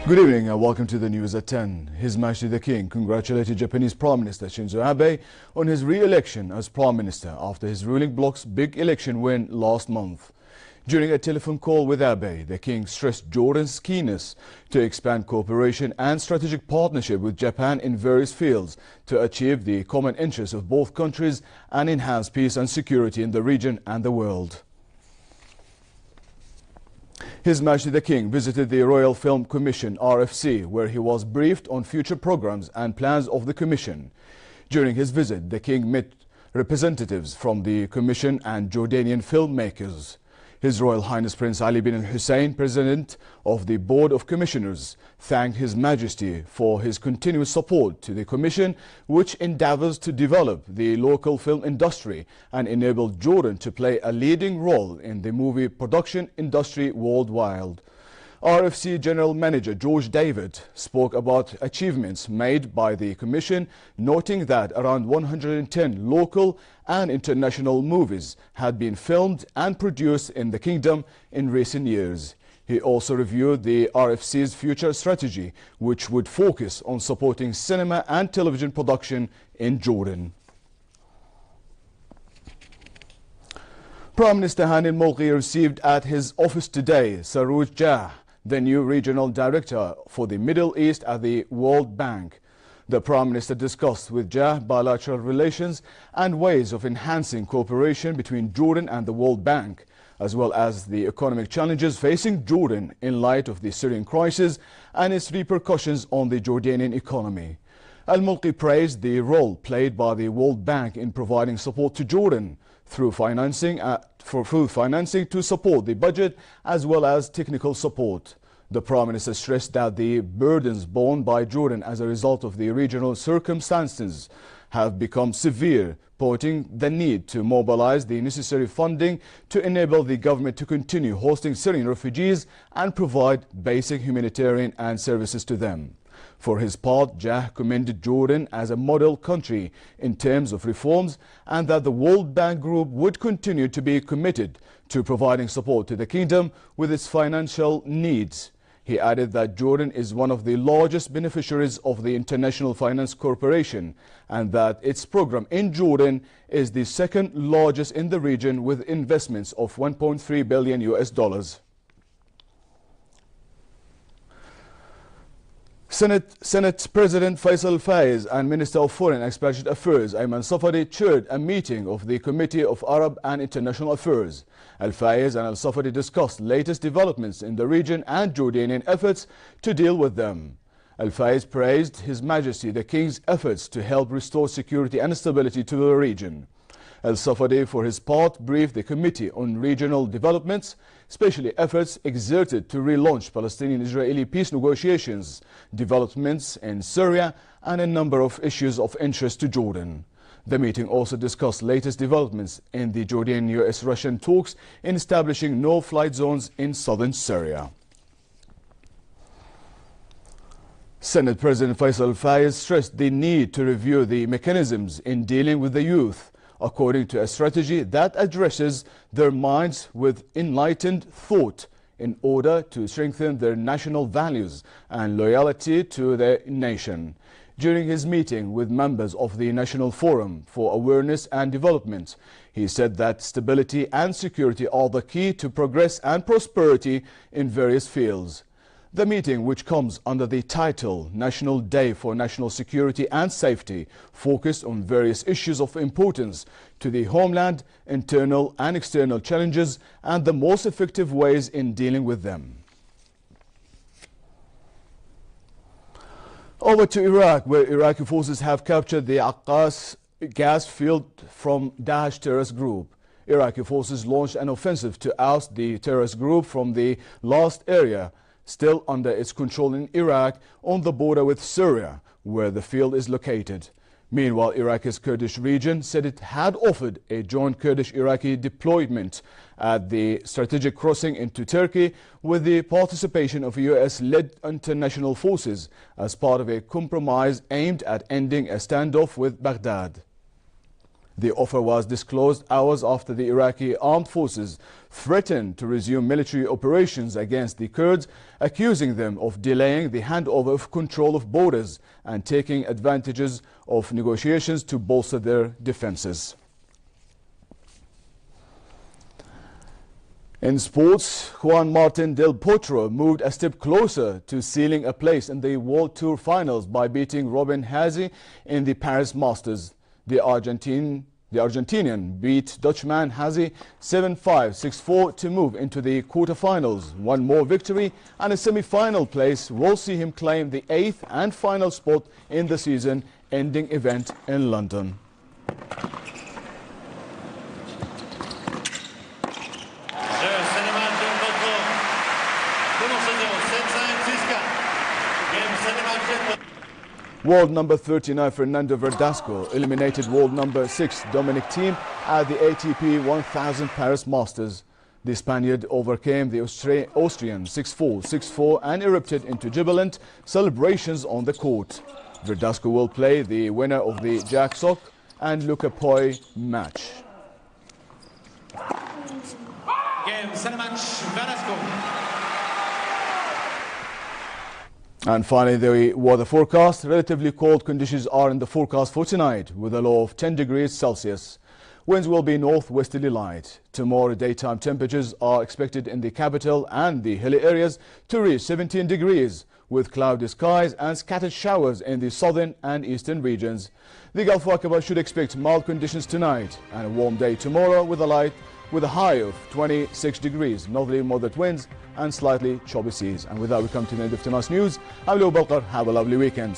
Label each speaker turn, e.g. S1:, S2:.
S1: Good evening and welcome to the news at 10. His Majesty the King congratulated Japanese Prime Minister Shinzo Abe on his re-election as Prime Minister after his ruling bloc's big election win last month. During a telephone call with Abe, the King stressed Jordan's keenness to expand cooperation and strategic partnership with Japan in various fields to achieve the common interests of both countries and enhance peace and security in the region and the world. His Majesty the King visited the Royal Film Commission (RFC), where he was briefed on future programs and plans of the Commission. During his visit, the King met representatives from the Commission and Jordanian filmmakers. His Royal Highness Prince Ali bin Hussein, President of the Board of Commissioners, thanked His Majesty for his continuous support to the Commission, which endeavors to develop the local film industry and enable Jordan to play a leading role in the movie production industry worldwide. RFC General Manager George David spoke about achievements made by the Commission, noting that around 110 local and international movies had been filmed and produced in the Kingdom in recent years. He also reviewed the RFC's future strategy, which would focus on supporting cinema and television production in Jordan. Prime Minister Hani al-Mulki received at his office today Sarouj Jah, the new regional director for the Middle East at the World Bank. The Prime Minister discussed with Jah bilateral relations and ways of enhancing cooperation between Jordan and the World Bank, as well as the economic challenges facing Jordan in light of the Syrian crisis and its repercussions on the Jordanian economy. Al-Mulki praised the role played by the World Bank in providing support to Jordan through financing to support the budget as well as technical support. The Prime Minister stressed that the burdens borne by Jordan as a result of the regional circumstances have become severe, pointing the need to mobilize the necessary funding to enable the government to continue hosting Syrian refugees and provide basic humanitarian and services to them. For his part, Jah commended Jordan as a model country in terms of reforms and that the World Bank Group would continue to be committed to providing support to the Kingdom with its financial needs. He added that Jordan is one of the largest beneficiaries of the International Finance Corporation and that its program in Jordan is the second largest in the region with investments of $1.3 billion. Senate President Faisal Faiz and Minister of Foreign Expatriate Affairs Ayman Safadi chaired a meeting of the Committee of Arab and International Affairs. Al-Faiz and Al-Safadi discussed latest developments in the region and Jordanian efforts to deal with them. Al-Faiz praised His Majesty the King's efforts to help restore security and stability to the region. Al-Safadi, for his part, briefed the Committee on Regional Developments, especially efforts exerted to relaunch Palestinian-Israeli peace negotiations, developments in Syria, and a number of issues of interest to Jordan. The meeting also discussed latest developments in the Jordanian-US-Russian talks in establishing no-flight zones in southern Syria. Senate President Faisal Faiz stressed the need to review the mechanisms in dealing with the youth, according to a strategy that addresses their minds with enlightened thought in order to strengthen their national values and loyalty to the nation. During his meeting with members of the National Forum for Awareness and Development, he said that stability and security are the key to progress and prosperity in various fields. The meeting, which comes under the title National Day for National Security and Safety, focused on various issues of importance to the homeland, internal and external challenges, and the most effective ways in dealing with them. Over to Iraq, where Iraqi forces have captured the Aqqas gas field from Daesh terrorist group. Iraqi forces launched an offensive to oust the terrorist group from the last area still under its control in Iraq on the border with Syria, where the field is located. Meanwhile, Iraq's Kurdish region said it had offered a joint Kurdish-Iraqi deployment at the strategic crossing into Turkey with the participation of US-led international forces as part of a compromise aimed at ending a standoff with Baghdad. The offer was disclosed hours after the Iraqi armed forces threatened to resume military operations against the Kurds, accusing them of delaying the handover of control of borders and taking advantages of negotiations to bolster their defenses. In sports, Juan Martín del Potro moved a step closer to sealing a place in the World Tour finals by beating Robin Haase in the Paris Masters. The Argentinian beat Dutchman Haase 7-5, 6-4 to move into the quarterfinals. One more victory and a semi-final place will see him claim the 8th and final spot in the season-ending event in London. World number 39 Fernando Verdasco eliminated world number 6 Dominic Thiem at the ATP 1000 Paris Masters. The Spaniard overcame the Austrian 6-4, 6-4 and erupted into jubilant celebrations on the court. Verdasco will play the winner of the Jack Sock and Luca Poi match.
S2: Game, center match, Verdasco.
S1: And finally, the weather forecast. Relatively cold conditions are in the forecast for tonight with a low of 10 degrees Celsius. Winds will be northwesterly light. Tomorrow, daytime temperatures are expected in the capital and the hilly areas to reach 17 degrees with cloudy skies and scattered showers in the southern and eastern regions. The Gulf of Aqaba should expect mild conditions tonight and a warm day tomorrow with a high of 26 degrees, northerly moderate winds and slightly choppy seas. And with that, we come to the end of tonight's news. I'm Lou Balkar. Have a lovely weekend.